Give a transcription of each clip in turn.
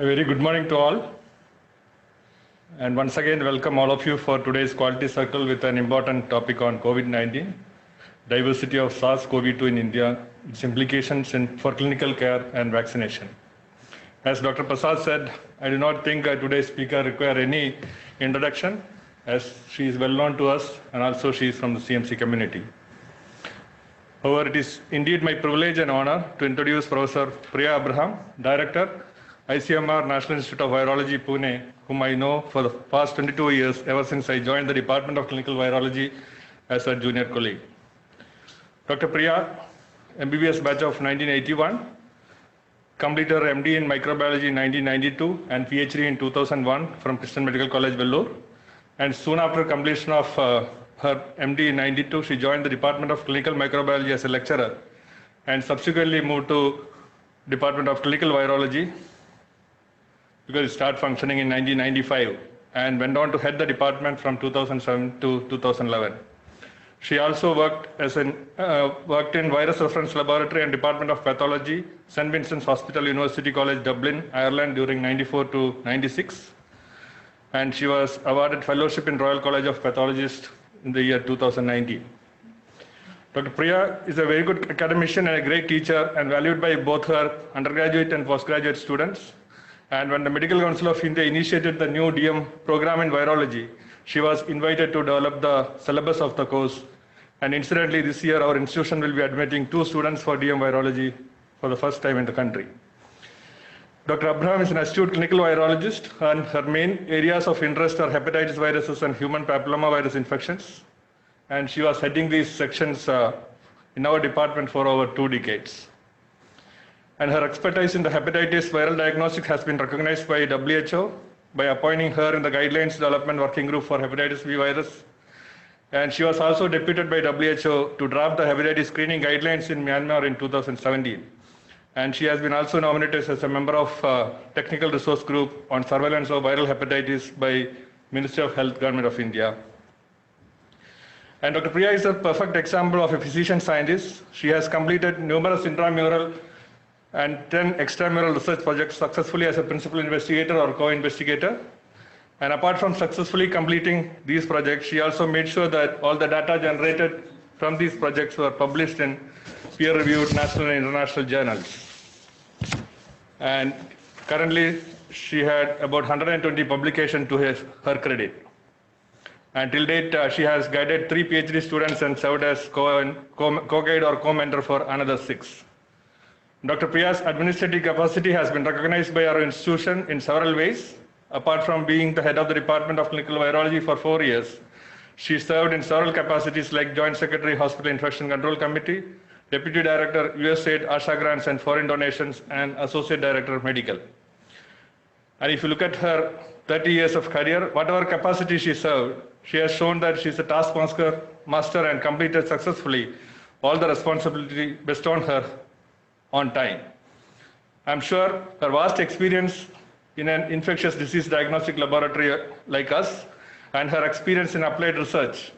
A very good morning to all. And once again, welcome all of you for today's Quality Circle with an important topic on COVID-19, diversity of SARS-CoV-2 in India, its implications for clinical care and vaccination. As Dr. Prasad said, I do not think today's speaker require any introduction, as she is well known to us and also she is from the CMC community. However, it is indeed my privilege and honor to introduce Professor Priya Abraham, Director, ICMR National Institute of Virology, Pune, whom I know for the past 22 years, ever since I joined the Department of Clinical Virology as a junior colleague. Dr. Priya, MBBS batch of 1981, completed her MD in microbiology in 1992 and PhD in 2001 from Christian Medical College, Vellore. And soon after completion of her MD in 92, she joined the Department of Clinical Microbiology as a lecturer and subsequently moved to Department of Clinical Virology because it started functioning in 1995 and went on to head the department from 2007 to 2011. She also worked in Virus Reference Laboratory and Department of Pathology, St. Vincent's Hospital, University College, Dublin, Ireland during 94 to 96. And she was awarded fellowship in Royal College of Pathologists in the year 2019. Dr. Priya is a very good academician and a great teacher and valued by both her undergraduate and postgraduate students. And when the Medical Council of India initiated the new DM program in virology, she was invited to develop the syllabus of the course. And incidentally, this year our institution will be admitting 2 students for DM virology for the first time in the country. Dr. Abraham is an astute clinical virologist, and her main areas of interest are hepatitis viruses and human papillomavirus infections. And she was heading these sections in our department for over 2 decades. And her expertise in the hepatitis viral diagnostics has been recognized by WHO by appointing her in the Guidelines Development Working Group for Hepatitis B virus. And she was also deputed by WHO to draft the hepatitis screening guidelines in Myanmar in 2017. And she has been also nominated as a member of Technical Resource Group on Surveillance of Viral Hepatitis by Ministry of Health, Government of India. And Dr. Priya is a perfect example of a physician scientist. She has completed numerous intramural and 10 extramural research projects successfully as a principal investigator or co-investigator. And apart from successfully completing these projects, she also made sure that all the data generated from these projects were published in peer-reviewed national and international journals. And currently, she had about 120 publications to her credit. And till date, she has guided 3 PhD students and served as co-guide or co-mentor for another 6. Dr. Priya's administrative capacity has been recognized by our institution in several ways. Apart from being the head of the Department of Clinical Virology for 4 years, she served in several capacities like Joint Secretary, Hospital Infection Control Committee, Deputy Director, USAID, ASHA Grants and Foreign Donations, and Associate Director of Medical. And if you look at her 30 years of career, whatever capacity she served, she has shown that she is a task master and completed successfully all the responsibility bestowed on her on time. I'm sure her vast experience in an infectious disease diagnostic laboratory like us and her experience in applied research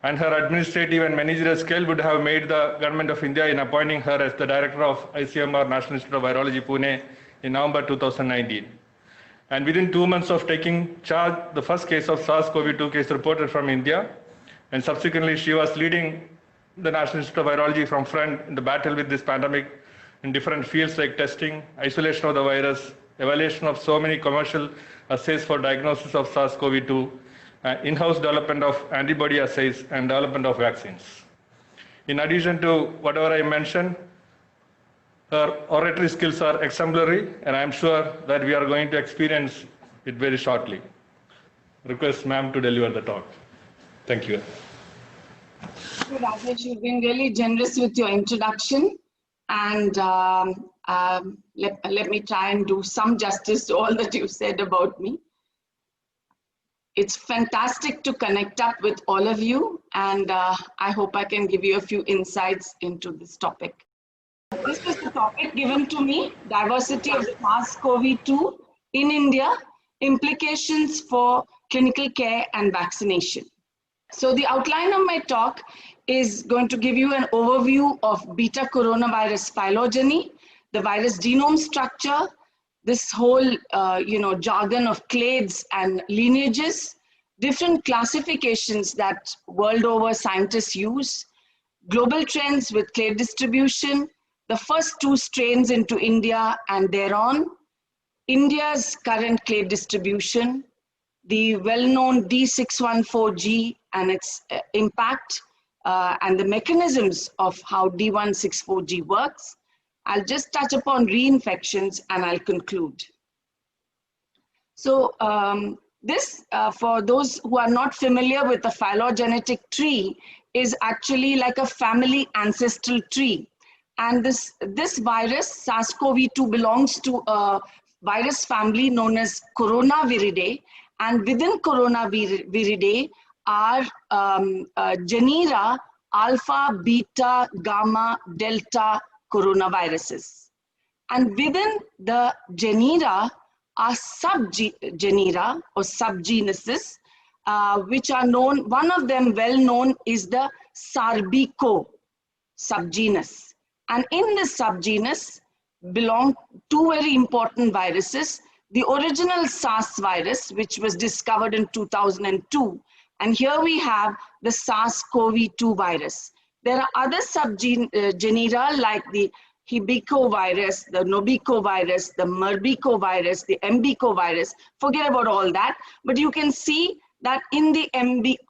and her administrative and managerial skill would have made the Government of India in appointing her as the Director of ICMR National Institute of Virology, Pune in November 2019. And within 2 months of taking charge, the first case of SARS-CoV-2 case reported from India, and subsequently she was leading the National Institute of Virology from front in the battle with this pandemic in different fields like testing, isolation of the virus, evaluation of so many commercial assays for diagnosis of SARS-CoV-2, in-house development of antibody assays, and development of vaccines. In addition to whatever I mentioned, her oratory skills are exemplary, and I am sure that we are going to experience it very shortly. Request ma'am to deliver the talk. Thank you. Rajesh, you've been really generous with your introduction. And let me try and do some justice to all that you said about me. It's fantastic to connect up with all of you, and I hope I can give you a few insights into this topic. This was the topic given to me, diversity of SARS-CoV-2 in India, implications for clinical care and vaccination. So the outline of my talk is going to give you an overview of beta coronavirus phylogeny, the virus genome structure, this whole, jargon of clades and lineages, different classifications that world over scientists use, global trends with clade distribution, the first 2 strains into India and thereon, India's current clade distribution, the well-known D614G and its impact, and the mechanisms of how D164G works. I'll just touch upon reinfections and I'll conclude. So this, for those who are not familiar with the phylogenetic tree, is actually like a family ancestral tree. And this virus, SARS-CoV-2, belongs to a virus family known as Coronaviridae. And within Coronaviridae are genera alpha, beta, gamma, delta coronaviruses. And within the genera are subgenera or subgenuses, which are known. One of them well known is the Sarbeco subgenus. And in this subgenus belong 2 very important viruses. The original SARS virus, which was discovered in 2002. And here we have the SARS-CoV-2 virus. There are other subgenera like the Hebico virus, the Nobico virus, the Merbico virus, the Mbico virus. Forget about all that. But you can see that in the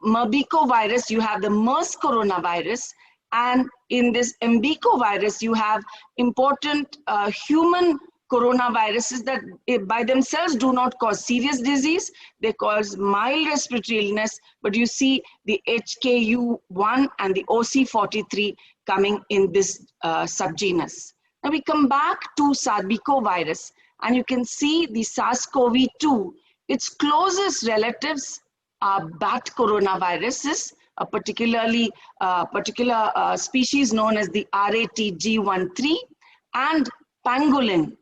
Merbico virus, you have the MERS coronavirus. And in this Mbico virus, you have important human coronaviruses that by themselves do not cause serious disease. They cause mild respiratory illness, but you see the HKU1 and the OC43 coming in this subgenus. Now we come back to Sarbeco virus, and you can see the SARS-CoV-2, its closest relatives are bat coronaviruses, a particular species known as the RATG13, and pangolin.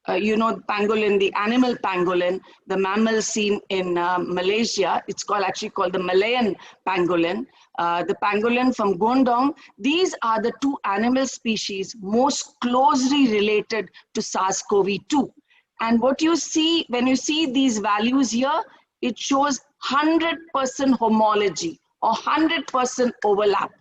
Pangolin, the animal pangolin, the mammal seen in Malaysia. It's actually called the Malayan pangolin. The pangolin from Gondong. These are the 2 animal species most closely related to SARS-CoV-2. And what you see, when you see these values here, it shows 100% homology or 100% overlap,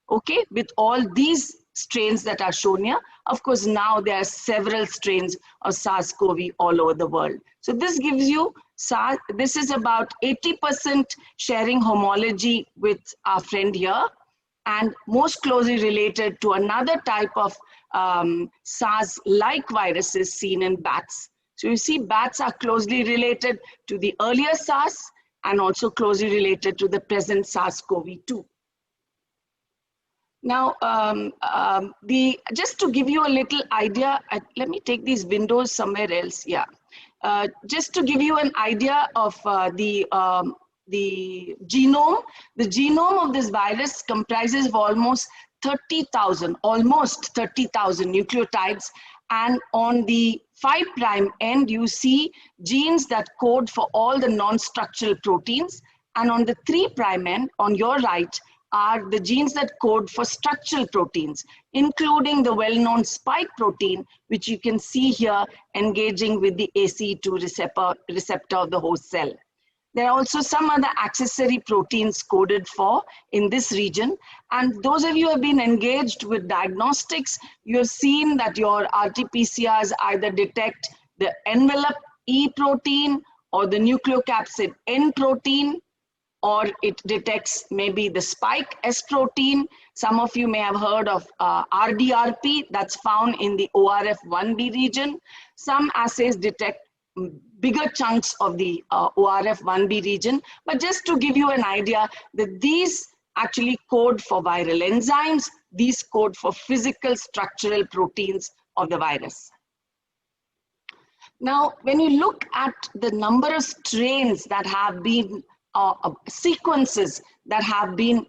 okay, with all these strains that are shown here. Of course, now there are several strains of SARS-CoV all over the world. So this gives you, this is about 80% sharing homology with our friend here, and most closely related to another type of SARS-like viruses seen in bats. So you see bats are closely related to the earlier SARS and also closely related to the present SARS-CoV-2. Now, just to give you a little idea, let me take these windows somewhere else. Yeah, just to give you an idea of the genome. The genome of this virus comprises of almost 30,000 nucleotides, and on the 5' end, you see genes that code for all the non-structural proteins, and on the 3' end, on your right, are the genes that code for structural proteins, including the well-known spike protein, which you can see here engaging with the ACE2 receptor of the host cell. There are also some other accessory proteins coded for in this region. And those of you who have been engaged with diagnostics, you have seen that your RT-PCRs either detect the envelope E protein or the nucleocapsid N protein, or it detects maybe the spike S protein. Some of you may have heard of RDRP, that's found in the ORF1b region. Some assays detect bigger chunks of the ORF1b region. But just to give you an idea that these actually code for viral enzymes, these code for physical structural proteins of the virus. Now, when you look at the number of strains that have been sequences that have been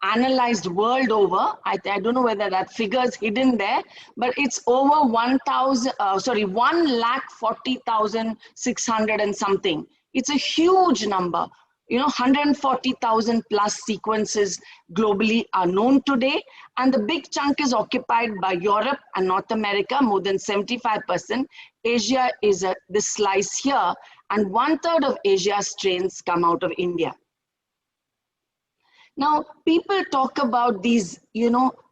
analyzed world over, I don't know whether that figure is hidden there, but it's over 1,40,600 and something. It's a huge number. 140,000 plus sequences globally are known today, and the big chunk is occupied by Europe and North America, more than 75%. Asia is this slice here, and 1/3 of Asia's strains come out of India. Now, people talk about these,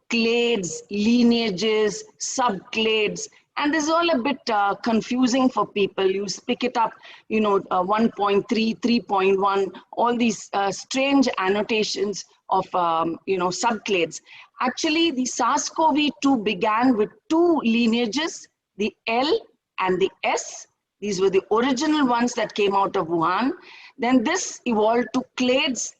clades, lineages, subclades, and this is all a bit confusing for people. You pick it up, 1.3, 3.1, all these strange annotations of, subclades. Actually, the SARS-CoV-2 began with 2 lineages, the L and the S. These were the original ones that came out of Wuhan. Then this evolved to clades.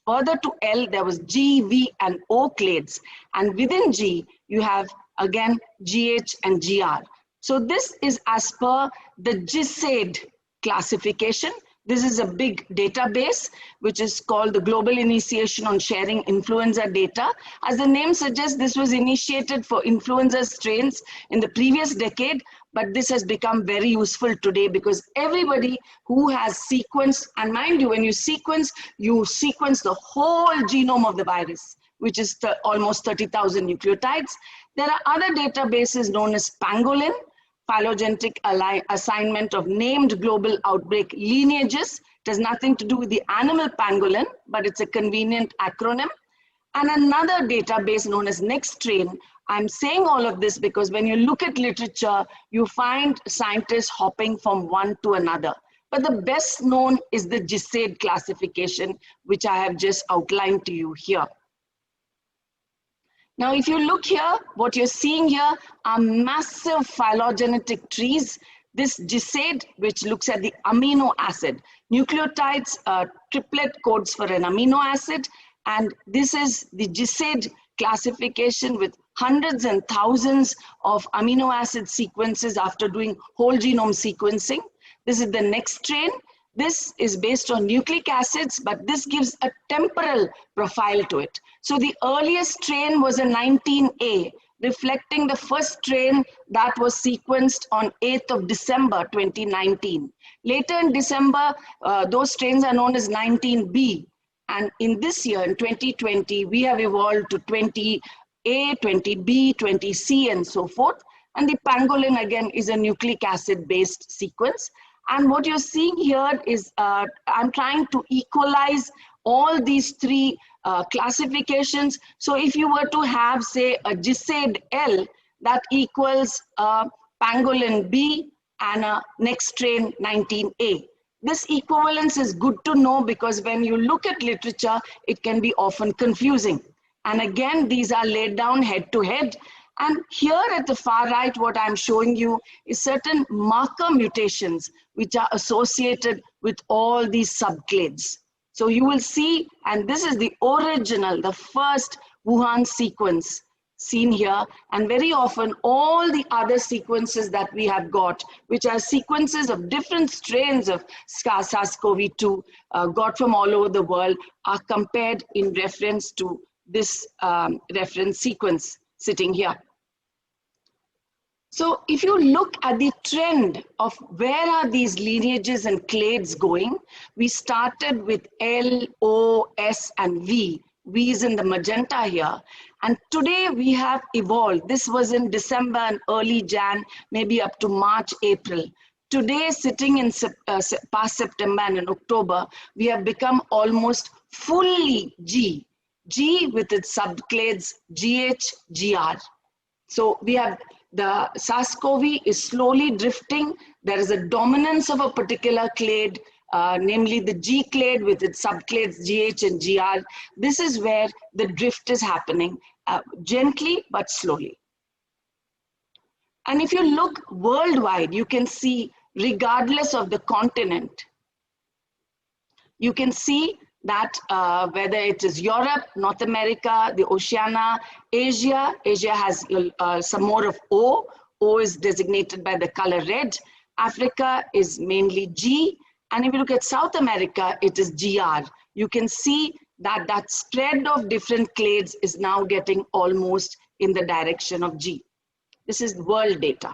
Further to L, there was G, V, and O clades. And within G, you have, again, GH and GR. So this is as per the GISAID classification. This is a big database, which is called the Global Initiation on Sharing Influenza Data. As the name suggests, this was initiated for influenza strains in the previous decade, but this has become very useful today because everybody who has sequenced, and mind you, when you sequence the whole genome of the virus, which is almost 30,000 nucleotides. There are other databases known as Pangolin, phylogenetic assignment of named global outbreak lineages. It has nothing to do with the animal pangolin, but it's a convenient acronym. And another database known as NextStrain. I'm saying all of this because when you look at literature, you find scientists hopping from one to another. But the best known is the GISAID classification, which I have just outlined to you here. Now, if you look here, what you're seeing here are massive phylogenetic trees. This GISAID, which looks at the amino acid, nucleotides, triplet codes for an amino acid. And this is the GISAID classification with hundreds and thousands of amino acid sequences after doing whole genome sequencing. This is the NextStrain. This is based on nucleic acids, but this gives a temporal profile to it. So the earliest strain was a 19A, reflecting the first strain that was sequenced on 8th of December, 2019. Later in December, those strains are known as 19B. And in this year, in 2020, we have evolved to 20A, 20B, 20C, and so forth. And the pangolin, again, is a nucleic acid-based sequence. And what you're seeing here is I'm trying to equalize all these 3 classifications. So if you were to have, say, a GISAID L, that equals pangolin B and a NextStrain 19A. This equivalence is good to know because when you look at literature, it can be often confusing. And again, these are laid down head to head. And here at the far right, what I'm showing you is certain marker mutations which are associated with all these subclades. So you will see, and this is the original, the first Wuhan sequence seen here. And very often all the other sequences that we have got, which are sequences of different strains of SARS-CoV-2 got from all over the world, are compared in reference to this reference sequence sitting here. So if you look at the trend of where are these lineages and clades going, we started with L, O, S, and V. V is in the magenta here. And today we have evolved. This was in December and early Jan, maybe up to March, April. Today, sitting in past September and in October, we have become almost fully G. G with its subclades GH, GR. So we have the SARS-CoV is slowly drifting. There is a dominance of a particular clade, namely the G clade with its subclades GH and GR. This is where the drift is happening, gently but slowly. And if you look worldwide, you can see, regardless of the continent, you can see that whether it is Europe, North America, the Oceania, Asia has some more of O. O is designated by the color red. Africa is mainly G. And if you look at South America, it is GR. You can see that that spread of different clades is now getting almost in the direction of G. This is world data.